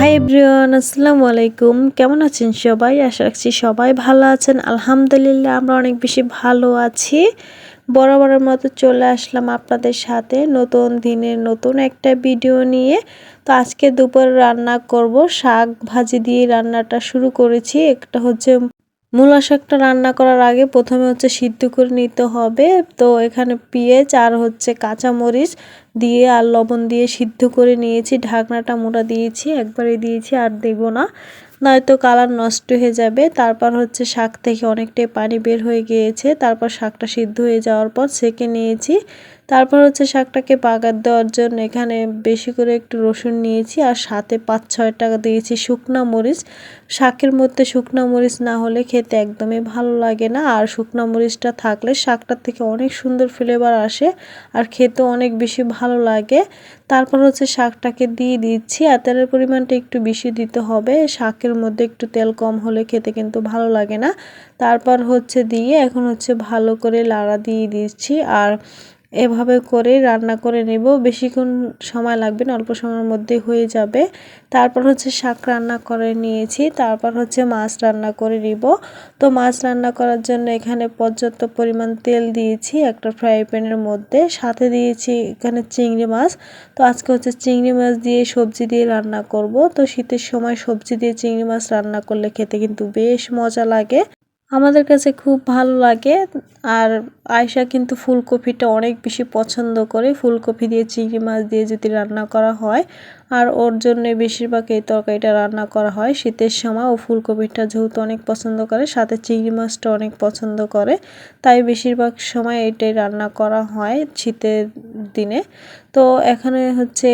Hi everyone, আসসালামু আলাইকুম। কেমন আছেন সবাই? আশা রাখছি সবাই ভালো আছেন। আলহামদুলিল্লাহ আমরা অনেক বেশি ভালো আছি। বরাবরের মতো চলে আসলাম আপনাদের সাথে নতুন দিনের নতুন একটা ভিডিও নিয়ে। তো আজকে দুপুরে রান্না করব শাক ভাজি দিয়ে রান্নাটা শুরু করেছি। একটা হচ্ছে মূলা শাকটা রান্না করার আগে প্রথমে হচ্ছে সিদ্ধ করে নিতে হবে। তো এখানে পেঁয়াজ আর হচ্ছে কাঁচামরিচ দিয়ে আর লবণ দিয়ে সিদ্ধ করে নিয়েছি। ঢাকনাটা মোটা দিয়েছি, একবারে দিয়েছি, আর দেব না, নয়তো কালার নষ্ট হয়ে যাবে। তারপর হচ্ছে শাক থেকে অনেকটাই পানি বের হয়ে গিয়েছে। তারপর শাকটা সিদ্ধ হয়ে যাওয়ার পর ছেঁকে নিয়েছি। তারপর হচ্ছে শাকটাকে বাগার দেওয়ার জন্য এখানে বেশি করে একটু রসুন নিয়েছি, আর সাথে 5-6 টাকা দিয়েছি শুকনা মরিচ। শাকের মধ্যে শুকনা মরিচ না হলে খেতে একদমই ভালো লাগে না, আর শুকনা মরিচটা থাকলে শাকটার থেকে অনেক সুন্দর ফ্লেভার আসে আর খেতেও অনেক বেশি ভালো লাগে। তারপর হচ্ছে শাকটাকে দিয়ে দিচ্ছি, আর তেলের পরিমাণটা একটু বেশি দিতে হবে। শাকের মধ্যে একটু তেল কম হলে খেতে কিন্তু ভালো লাগে না। তারপর হচ্ছে দিয়ে এখন হচ্ছে ভালো করে লাড়া দিয়ে দিচ্ছি, আর এভাবে করে রান্না করে নেব। বেশিক্ষণ সময় লাগবে না, অল্প সময়ের মধ্যে হয়ে যাবে। তারপর হচ্ছে শাক রান্না করে নিয়েছি, তারপর হচ্ছে মাছ রান্না করে নিব। তো মাছ রান্না করার জন্য এখানে পর্যাপ্ত পরিমাণ তেল দিয়েছি একটা ফ্রাই প্যানের মধ্যে, সাথে দিয়েছি এখানে চিংড়ি মাছ। তো আজকে হচ্ছে চিংড়ি মাছ দিয়ে সবজি দিয়ে রান্না করব। তো শীতের সময় সবজি দিয়ে চিংড়ি মাছ রান্না করলে খেতে কিন্তু বেশ মজা লাগে, আমাদের কাছে খুব ভালো লাগে। আর আয়শা কিন্তু ফুলকপিটা অনেক বেশি পছন্দ করে, ফুলকপি দিয়ে চিংড়ি মাছ দিয়ে যদি রান্না করা হয়, আর ওর জন্য বেশিরভাগ এই তরকারিটা রান্না করা হয় শীতের সময়। ও ফুলকপিটা যেহেতু অনেক পছন্দ করে, সাথে চিংড়ি মাছটা অনেক পছন্দ করে, তাই বেশিরভাগ সময় এটাই রান্না করা হয় শীতের দিনে। তো এখানে হচ্ছে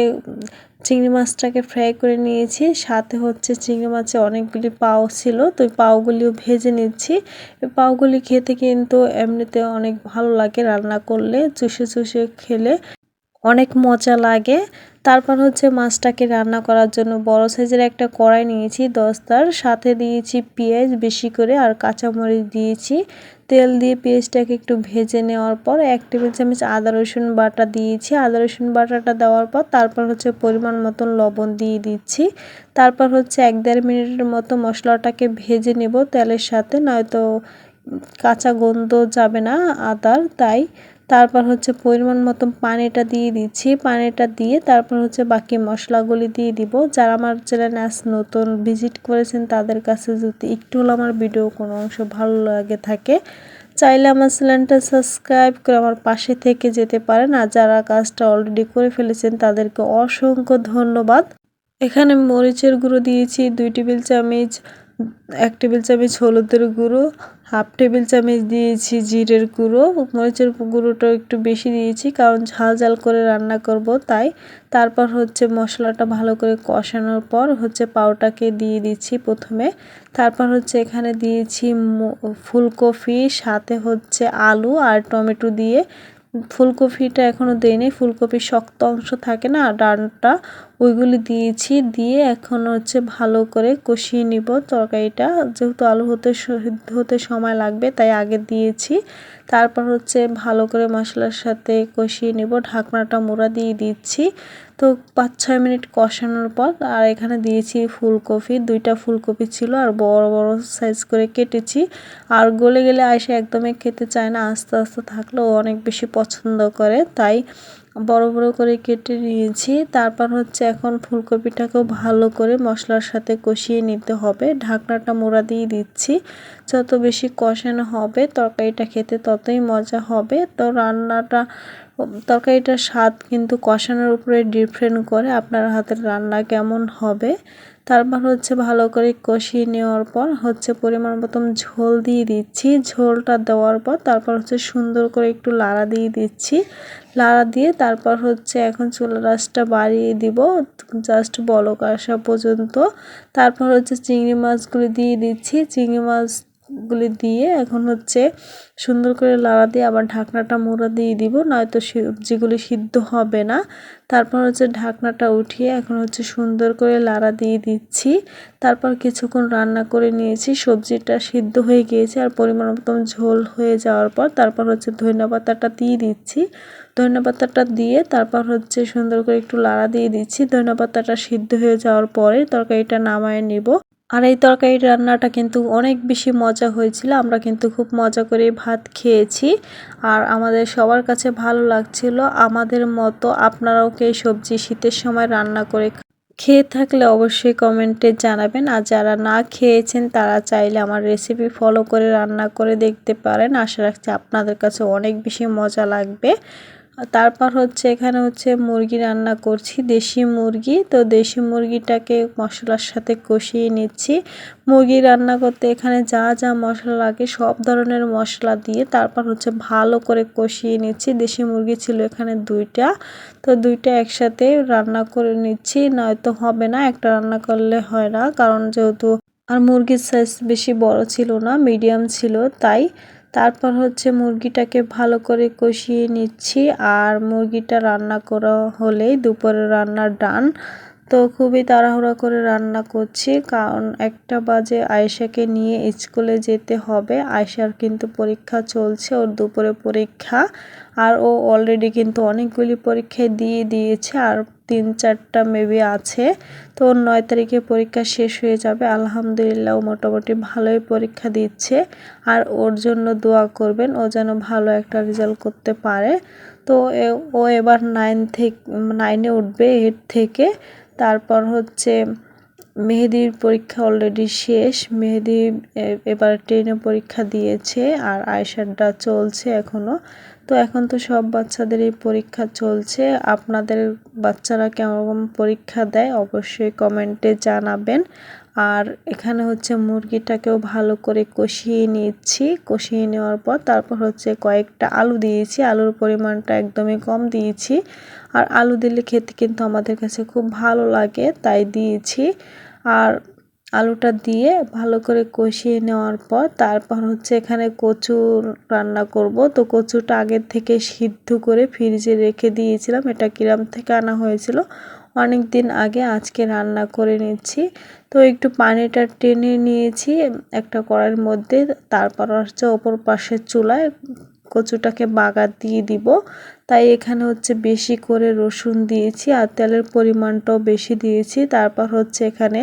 চিংড়ি মাছটাকে ফ্রাই করে নিয়েছি, সাথে হচ্ছে চিংড়ি মাছে অনেকগুলি পাও ছিল, তো পাওগুলিও ভেজে নিচ্ছি। পাওগুলি খেতে কিন্তু এমনিতে অনেক ভালো লাগে, রান্না করলে চুষে চুষে খেলে অনেক মজা লাগে। তারপর হচ্ছে মাছটাকে রান্না করার জন্য বড় সাইজের একটা কড়াই নিয়েছি দস্তার, সাথে দিয়েছি পেঁয়াজ বেশি করে আর কাঁচামরিচ দিয়েছি। তেল দিয়ে পেঁয়াজটাকে একটু ভেজে নেওয়ার পর 1 টেবিল চামচ আদা রসুন বাটা দিয়েছি। আদা রসুন বাটাটা দেওয়ার পর তারপর হচ্ছে পরিমাণ মতন লবণ দিয়ে দিচ্ছি। তারপর হচ্ছে 1-1.5 মিনিটের মতো মশলাটাকে ভেজে নেব তেলের সাথে, নয়তো কাঁচা গন্ধ যাবে না আদার, তাই। তারপর হচ্ছে পরিমাণ মতো পানিটা দিয়ে দিচ্ছি, পানিটা দিয়ে তারপর হচ্ছে বাকি মশলাগুলি দিয়ে দিব। যারা আমার চ্যানেলে আজ নতুন ভিজিট করেছেন তাদের কাছে যদি একটু হলো আমার ভিডিও কোনো অংশ ভালো লাগে থাকে, চাইলে আমার চ্যানেলটা সাবস্ক্রাইব করে আমার পাশে থেকে যেতে পারেন। আর যারা কাজটা অলরেডি করে ফেলেছেন তাদেরকে অসংখ্য ধন্যবাদ। এখানে মরিচের গুঁড়ো দিয়েছি 2 টেবিল চামচ, 1 টেবিল চামচ হলুদের গুঁড়ো, 1/2 টেবিল চামচ দিয়েছি জিরের গুঁড়ো। মরিচের গুঁড়োটা একটু বেশি দিয়েছি কারণ ঝাল ঝাল করে রান্না করব, তাই। তারপর হচ্ছে মশলাটা ভালো করে কষানোর পর হচ্ছে পাউটাকে দিয়ে দিচ্ছি প্রথমে। তারপর হচ্ছে এখানে দিয়েছি ফুলকপি, সাথে হচ্ছে আলু আর টমেটো দিয়ে। ফুলকপিটা এখনও দেইনি, ফুলকপির শক্ত অংশ থাকে না ডাঁটা, ওইগুলি দিয়েছি। দিয়ে এখন হচ্ছে ভালো করে কষিয়ে নিব তরকারিটা, যেহেতু আলু হতে সময় লাগবে তাই আগে দিয়েছি। তারপর হচ্ছে ভালো করে মশলার সাথে কষিয়ে নিব, ঢাকনাটা মোড়া দিয়ে দিচ্ছি। তো 5-6 মিনিট কষানোর পর আর এখানে দিয়েছি ফুলকপি, 2টা ফুলকপি ছিল আর বড় বড় সাইজ করে কেটেছি। আর গলে গেলে আয়সা একদমই খেতে চায় না, আস্তে আস্তে থাকলেও অনেক বেশি পছন্দ করে, তাই বড় বড় করে কেটে নিয়েছি। তারপর হচ্ছে এখন ফুলকপিটাকেও ভালো করে মশলার সাথে কষিয়ে নিতে হবে, ঢাকনাটা মোড়া দিয়ে দিচ্ছি। যত বেশি কষানো হবে তরকারিটা খেতে ততই মজা হবে। তো তরকারিটার স্বাদ কিন্তু কষানোর উপরে ডিপেন্ড করে আপনার হাতের রান্না কেমন হবে। তারপর হচ্ছে ভালো করে কষিয়ে নেওয়ার পর হচ্ছে পরিমাণ মতন ঝোল দিয়ে দিচ্ছি। ঝোলটা দেওয়ার পর তারপর হচ্ছে সুন্দর করে একটু লাড়া দিয়ে দিচ্ছি। লাড়া দিয়ে তারপর হচ্ছে এখন চুলার আঁচটা বাড়িয়ে দিব জাস্ট বলক আসা পর্যন্ত। তারপর হচ্ছে চিংড়ি মাছগুলি দিয়ে দিচ্ছি। চিংড়ি মাছ সবজিগুলি দিয়ে এখন হচ্ছে সুন্দর করে লাড়া দিয়ে আবার ঢাকনাটা মুড়া দিয়ে দিব, নয়তো সবজিগুলি সিদ্ধ হবে না। তারপর হচ্ছে ঢাকনাটা উঠিয়ে এখন হচ্ছে সুন্দর করে লাড়া দিয়ে দিচ্ছি। তারপর কিছুক্ষণ রান্না করে নিয়েছি, সবজিটা সিদ্ধ হয়ে গিয়েছে আর পরিমাণ মতন ঝোল হয়ে যাওয়ার পর তারপর হচ্ছে ধনিয়া পাতাটা দিয়ে দিচ্ছি। ধনিয়া পাতাটা দিয়ে তারপর হচ্ছে সুন্দর করে একটু লাড়া দিয়ে দিচ্ছি। ধনিয়া পাতাটা সিদ্ধ হয়ে যাওয়ার পরে তরকারিটা নামায় নিব। আর এই তরকারি রান্নাটা কিন্তু অনেক বেশি মজা হয়েছিল, আমরা কিন্তু খুব মজা করে ভাত খেয়েছি আর আমাদের সবার কাছে ভালো লাগছিল। আমাদের মতো আপনারাও কি এই সবজি শীতের সময় রান্না করে খেয়ে থাকলে অবশ্যই কমেন্টে জানাবেন, আর যারা না খেয়েছেন তারা চাইলে আমার রেসিপি ফলো করে রান্না করে দেখতে পারেন। আশা রাখছি আপনাদের কাছে অনেক বেশি মজা লাগবে। তারপর হচ্ছে এখানে হচ্ছে মুরগি রান্না করছি, দেশি মুরগি। তো দেশি মুরগিটাকে মশলার সাথে কষিয়ে নিচ্ছি। মুরগি রান্না করতে এখানে যা যা মশলা লাগে সব ধরনের মশলা দিয়ে তারপর হচ্ছে ভালো করে কষিয়ে নিচ্ছি। দেশি মুরগি ছিল এখানে 2টা, তো 2টা একসাথে রান্না করে নিচ্ছি, নয়তো হবে না, একটা রান্না করলে হয় না, কারণ যেহেতু আর মুরগির সাইজ বেশি বড় ছিল না, মিডিয়াম ছিল তাই। তারপর হচ্ছে মুরগিটাকে ভালো করে কষিয়ে নিচ্ছি আর মুরগিটা রান্না করা হলেই দুপুরের রান্না ডান। তো খুবই তাড়াহুড়া করে রান্না করছি, কারণ 1টা বাজে আয়েশাকে নিয়ে স্কুলে যেতে হবে। আয়েশার কিন্তু পরীক্ষা চলছে, ওর দুপুরে পরীক্ষা, আর ও অলরেডি কিন্তু অনেকগুলি পরীক্ষায় দিয়ে দিয়েছে আর 3-4টা মেবি আছে। তো ওর 9 তারিখে পরীক্ষা শেষ হয়ে যাবে। আলহামদুলিল্লাহ ও মোটামুটি ভালোই পরীক্ষা দিচ্ছে, আর ওর জন্য দোয়া করবেন, ও যেন ভালো একটা রেজাল্ট করতে পারে। তো ও এবার 9-এ উঠবে 8 থেকে। তারপর হচ্ছে মেহেদির পরীক্ষা অলরেডি শেষ, মেহেদি এবার 10-এ পরীক্ষা দিয়েছে আর আয়েশারটা চলছে এখনও। তো এখন তো সব বাচ্চাদেরই পরীক্ষা চলছে। আপনাদের বাচ্চারা কেমন পরীক্ষা দেয় অবশ্যই কমেন্টে জানাবেন। আর এখানে হচ্ছে মুরগিটাকেও ভালো করে কষিয়ে নিচ্ছি, কষিয়ে নেওয়ার পর তারপর হচ্ছে কয়েকটা আলু দিয়েছি, আলুর পরিমাণটা একদমই কম দিয়েছি, আর আলু দিলে খেতে কিন্তু আমাদের কাছে খুব ভালো লাগে তাই দিয়েছি। আর আলুটা দিয়ে ভালো করে কষিয়ে নেওয়ার পর তারপর হচ্ছে এখানে কচু রান্না করব। তো কচুটা আগের থেকে সিদ্ধ করে ফ্রিজে রেখে দিয়েছিলাম, এটা গ্রাম থেকে আনা হয়েছিল অনেক দিন আগে, আজকে রান্না করে নিচ্ছি। তো একটু পানিটা টেনে নিয়েছি একটা কড়াইয়ের মধ্যে, তারপর হচ্ছে অপর পাশের চুলায় কচুটাকে বাগার দিয়ে দিব। তাই এখানে হচ্ছে বেশি করে রসুন দিয়েছি আর তেলের পরিমাণটাও বেশি দিয়েছি। তারপর হচ্ছে এখানে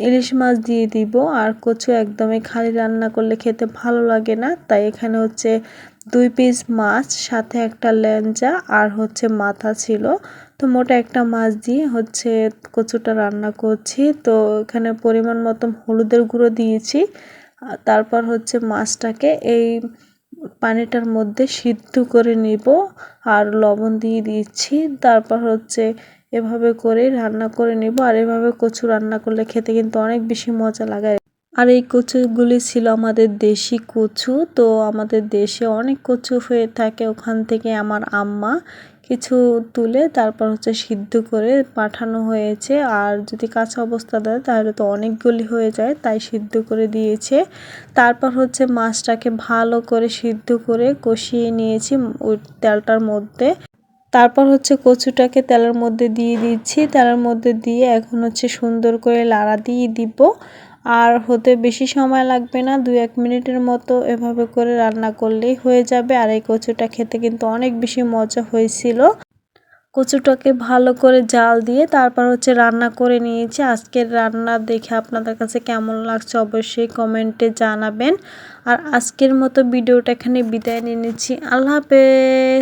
ইলিশ মাছ দিয়ে দিব, আর কচু একদমই খালি রান্না করলে খেতে ভালো লাগে না, তাই এখানে হচ্ছে 2 পিস মাছ, সাথে একটা লেঞ্জা আর হচ্ছে মাথা ছিল। তো মোটা একটা মাছ দিয়ে হচ্ছে কচুটা রান্না করছি। তো এখানে পরিমাণ মতো হলুদের গুঁড়ো দিয়েছি, তারপর হচ্ছে মাছটাকে এই পানিটার মধ্যে সিদ্ধ করে নিব আর লবণ দিয়ে দিচ্ছি। তারপর হচ্ছে এভাবে করে রান্না করে নিব, আর এভাবে কচু রান্না করলে খেতে কিন্তু অনেক বেশি মজা লাগে। আর এই কচুগুলি ছিল আমাদের দেশি কচু, তো আমাদের দেশে অনেক কচু হয়ে থাকে, ওখান থেকে আমার আম্মা কিছু তুলে তারপর হচ্ছে সিদ্ধ করে পাঠানো হয়েছে, আর যদি কাঁচা অবস্থা দেয় তাহলে তো অনেকগুলি হয়ে যায়, তাই সিদ্ধ করে দিয়েছে। তারপর হচ্ছে মাছটাকে ভালো করে সিদ্ধ করে কষিয়ে নিয়েছি ওই তেলটার মধ্যে। তারপর হচ্ছে কচুটাকে তেলের মধ্যে দিয়ে দিচ্ছি, তেলের মধ্যে দিয়ে এখন হচ্ছে সুন্দর করে লাড়া দিয়ে দিব। আর হতে বেশি সময় লাগবে না, 2-1 মিনিটের মতো এভাবে করে রান্না করলেই হয়ে যাবে। আর এই কচুটা খেতে কিন্তু অনেক বেশি মজা হয়েছিল। কচুটাকে ভালো করে জাল দিয়ে তারপর হচ্ছে রান্না করে নিয়েছি। আজকের রান্না দেখে আপনাদের কাছে কেমন লাগছে অবশ্যই কমেন্টে জানাবেন। আর আজকের মতো ভিডিওটা এখানে বিদায় নিয়ে নিচ্ছি। আল্লাহ হাফেজ।